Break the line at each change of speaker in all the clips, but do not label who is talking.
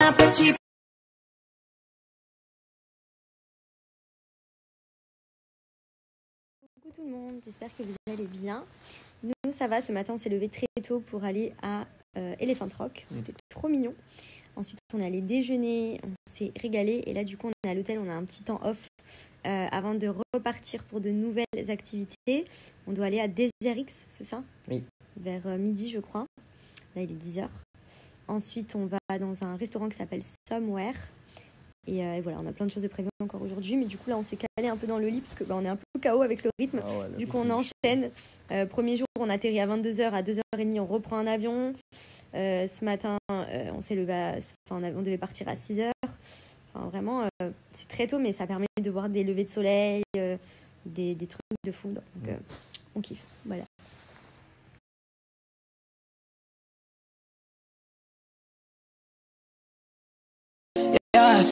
un petit.
Coucou tout le monde, j'espère que vous allez bien. Nous, ça va, ce matin on s'est levé très tôt pour aller à Elephant Rock, c'était trop mignon. Ensuite on est allé déjeuner, on s'est régalé et là du coup on est à l'hôtel, on a un petit temps off avant de repartir pour de nouvelles activités. On doit aller à Desert X, c'est ça?
Oui.
Vers midi je crois, là il est 10h. Ensuite on va dans un restaurant qui s'appelle Somewhere. Et voilà, on a plein de choses de prévues encore aujourd'hui. Mais du coup, là, on s'est calé un peu dans le lit parce que on est un peu KO avec le rythme.
Ah ouais,
du coup, on enchaîne. Premier jour, on atterrit à 22h. À 2h30, on reprend un avion. Ce matin, on s'est levé on devait partir à 6h. Enfin, vraiment, c'est très tôt, mais ça permet de voir des levées de soleil, des trucs de fou. Donc, on kiffe. Voilà.
Yes.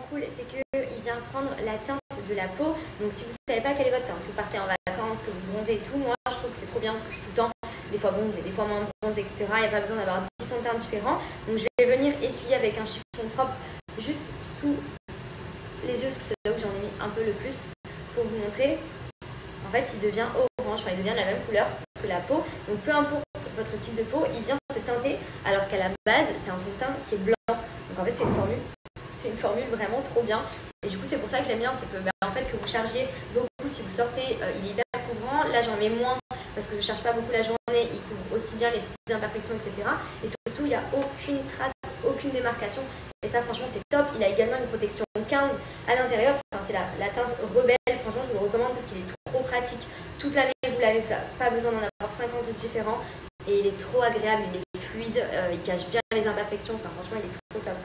Cool, c'est qu'il vient prendre la teinte de la peau. Donc si vous ne savez pas quelle est votre teinte, si vous partez en vacances, que vous bronzez et tout, moi je trouve que c'est trop bien parce que je suis tout le temps des fois bronzée, des fois moins bronzée, etc. Il n'y a pas besoin d'avoir 10 fonds de teint différents. Donc je vais venir essuyer avec un chiffon propre juste sous les yeux, parce que c'est là où j'en ai mis un peu le plus pour vous montrer. En fait, il devient orange, enfin il devient de la même couleur que la peau. Donc peu importe votre type de peau, il vient se teinter alors qu'à la base, c'est un fond de teint qui est blanc. Donc en fait, c'est une formule vraiment trop bien. Et du coup, c'est pour ça que j'aime bien, c'est que, en fait, que vous chargiez beaucoup si vous sortez, il est hyper couvrant. Là, j'en mets moins parce que je ne charge pas beaucoup la journée. Il couvre aussi bien les petites imperfections, etc. Et surtout, il n'y a aucune trace, aucune démarcation. Et ça, franchement, c'est top. Il a également une protection 15 à l'intérieur. Enfin, c'est la teinte rebelle. Franchement, je vous le recommande parce qu'il est trop pratique. Toute l'année, vous l'avez pas besoin d'en avoir 50 différents. Et il est trop agréable, il est fluide, il cache bien les imperfections. Enfin, franchement, il est trop top.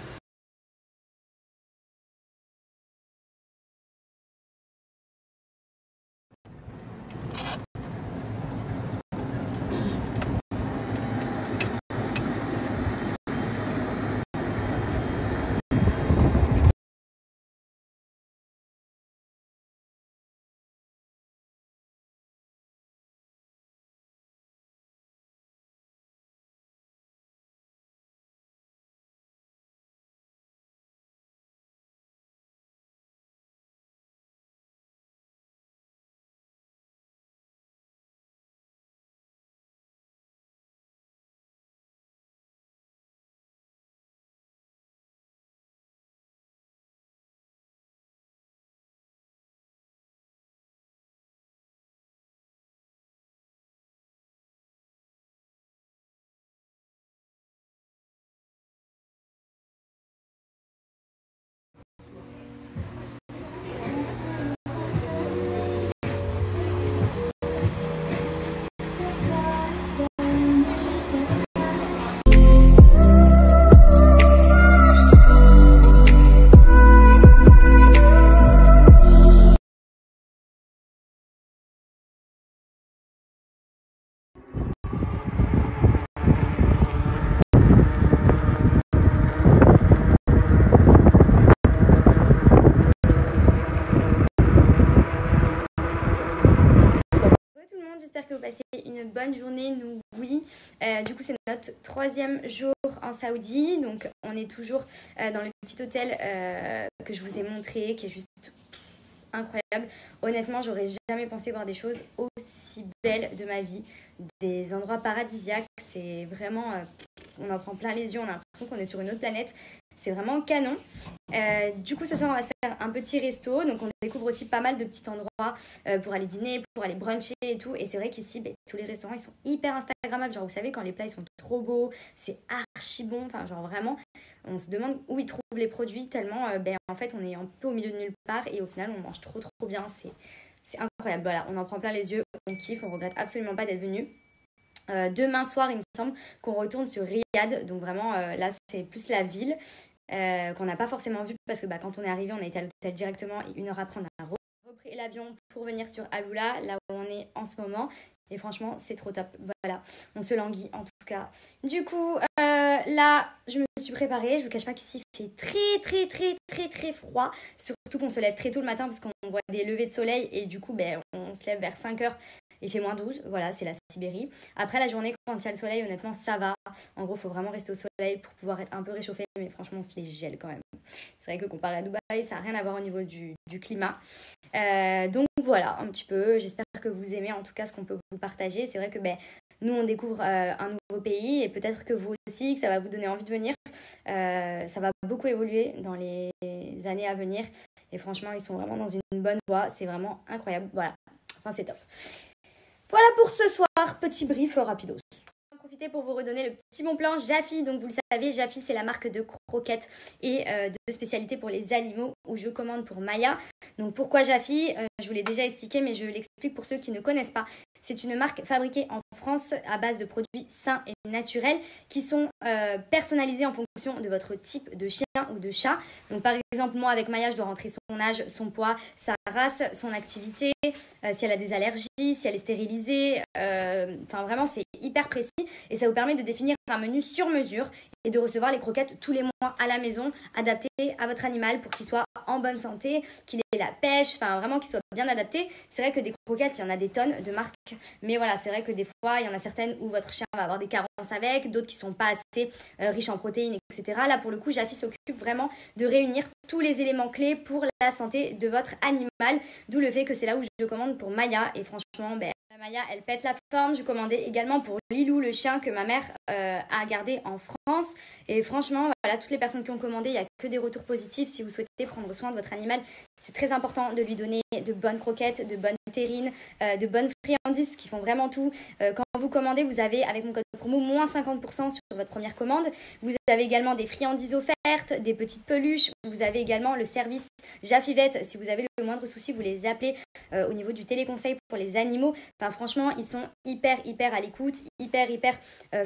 J'espère que vous passez une bonne journée. Nous, oui. Du coup, c'est notre 3e jour en Saoudi. Donc, on est toujours dans le petit hôtel que je vous ai montré, qui est juste incroyable. Honnêtement, j'aurais jamais pensé voir des choses aussi belles de ma vie. Des endroits paradisiaques. C'est vraiment... on en prend plein les yeux. On a l'impression qu'on est sur une autre planète. c'est vraiment canon. Du coup, ce soir, on va se faire un petit resto. Donc, on découvre aussi pas mal de petits endroits pour aller dîner, pour aller bruncher et tout. Et c'est vrai qu'ici, tous les restaurants, ils sont hyper instagrammables. Genre, vous savez, quand les plats, ils sont trop beaux, c'est archi bon. Enfin, genre vraiment, on se demande où ils trouvent les produits tellement, en fait, on est un peu au milieu de nulle part. Et au final, on mange trop bien. C'est incroyable. Voilà, on en prend plein les yeux. On kiffe. On regrette absolument pas d'être venu. Demain soir, il me semble qu'on retourne sur Riyad. Donc vraiment, là, c'est plus la ville qu'on n'a pas forcément vue parce que quand on est arrivé, on a été à l'hôtel directement et 1 heure après, on a repris l'avion pour venir sur Alula, là où on est en ce moment. Et franchement, c'est trop top. Voilà, on se languit en tout cas. Du coup, là, je me suis préparée. Je vous cache pas qu'ici, il fait très froid. Surtout qu'on se lève très tôt le matin parce qu'on voit des levées de soleil. Et du coup, on se lève vers 5 heures. Il fait -12, voilà, c'est la Sibérie. Après, la journée, quand il y a le soleil, honnêtement, ça va. En gros, il faut vraiment rester au soleil pour pouvoir être un peu réchauffé. Mais franchement, on se les gèle quand même. C'est vrai que comparé à Dubaï, ça n'a rien à voir au niveau du climat. Donc voilà, un petit peu. J'espère que vous aimez en tout cas ce qu'on peut vous partager. C'est vrai que nous, on découvre un nouveau pays et peut-être que vous aussi, que ça va vous donner envie de venir. Ça va beaucoup évoluer dans les années à venir. Et franchement, ils sont vraiment dans une bonne voie. C'est vraiment incroyable. Voilà, enfin, c'est top. Voilà pour ce soir, petit brief rapidos. Je vais en profiter pour vous redonner le petit bon plan Jafi. Donc vous le savez, Jafi c'est la marque de croquettes et de spécialité pour les animaux où je commande pour Maya. Donc pourquoi Jafi? Je vous l'ai déjà expliqué mais je l'explique pour ceux qui ne connaissent pas. C'est une marque fabriquée en France à base de produits sains et naturels qui sont personnalisés en fonction de votre type de chien ou de chat. Donc par exemple, moi avec Maya, je dois rentrer son âge, son poids, sa race, son activité, si elle a des allergies, si elle est stérilisée. Enfin vraiment, c'est hyper précis et ça vous permet de définir un menu sur mesure et de recevoir les croquettes tous les mois à la maison, adaptées à votre animal pour qu'il soit en bonne santé, qu'il ait la pêche, enfin vraiment qu'il soit bien adapté. C'est vrai que des croquettes, il y en a des tonnes de marques, mais voilà, c'est vrai que des fois, il y en a certaines où votre chien va avoir des carences avec, d'autres qui sont pas assez riches en protéines, etc. Là, pour le coup, Jafi s'occupe vraiment de réunir tous les éléments clés pour la santé de votre animal, d'où le fait que c'est là où je commande pour Maya et franchement, Maya, elle pète la forme. Je commandais également pour Lilou, le chien que ma mère a gardé en France. Et franchement, voilà, toutes les personnes qui ont commandé, il n'y a que des retours positifs. Si vous souhaitez prendre soin de votre animal, c'est très important de lui donner de bonnes croquettes, de bonnes terrines, de bonnes friandises qui font vraiment tout. Quand vous commandez, vous avez, avec mon code promo, moins 50% sur votre première commande. Vous avez également des friandises offertes, des petites peluches. Vous avez également le service Jafivette. Si vous avez le moindre souci, vous les appelez au niveau du téléconseil pour les animaux. Enfin, franchement, ils sont hyper à l'écoute, hyper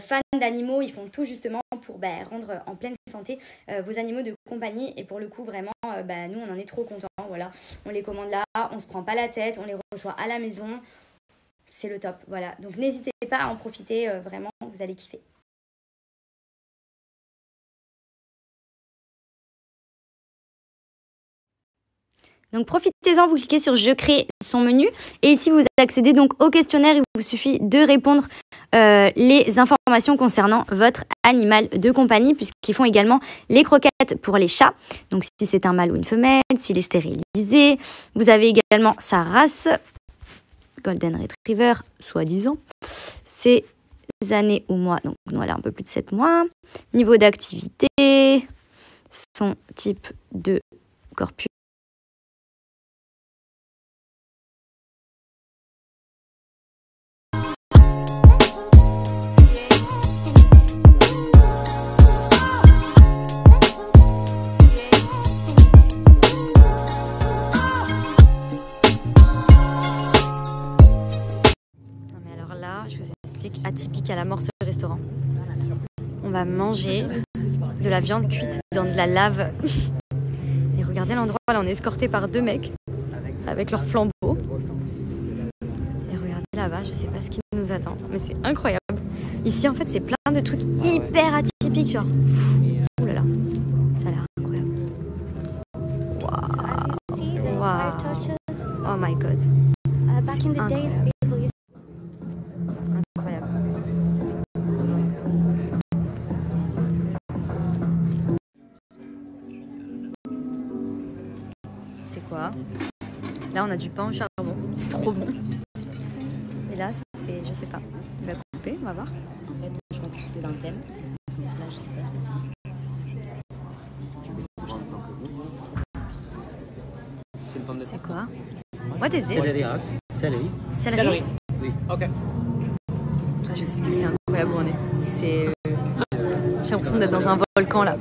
fans d'animaux. Ils font tout justement pour rendre en pleine santé vos animaux de compagnie. Et pour le coup, vraiment, nous, on en est trop contents. Voilà, on les commande là, on se prend pas la tête, on les reçoit à la maison. C'est le top. Voilà, donc n'hésitez pas à en profiter. Vraiment, vous allez kiffer. Donc profitez-en, vous cliquez sur « Je crée son menu » et ici vous accédez donc au questionnaire. Il vous suffit de répondre les informations concernant votre animal de compagnie puisqu'ils font également les croquettes pour les chats. Donc si c'est un mâle ou une femelle, s'il est stérilisé. Vous avez également sa race, Golden Retriever, soi-disant. Ses années ou mois, donc voilà, un peu plus de 7 mois. Niveau d'activité, son type de corpus. Je vous explique, atypique à la mort ce restaurant. On va manger de la viande cuite dans de la lave. Et regardez l'endroit, là on est escorté par 2 mecs avec leurs flambeaux. Et regardez là-bas, je sais pas ce qui nous attend, mais c'est incroyable. Ici en fait c'est plein de trucs hyper atypiques, genre. Ouh là là, ça a l'air incroyable. Waouh. Wow. Oh my god.
Back in the days, people used
incroyable. C'est quoi? Là, on a du pain au charbon. C'est trop bon. Et là, c'est, je sais pas. Il va couper, on va voir.
En fait, je crois que tout est dans le thème. Là, je sais pas ce que c'est.
C'est quoi? What is this?
Céleri.
Céleri?
Oui.
Ok.
Je vous explique, c'est incroyable où on est. J'ai l'impression d'être dans un volcan là.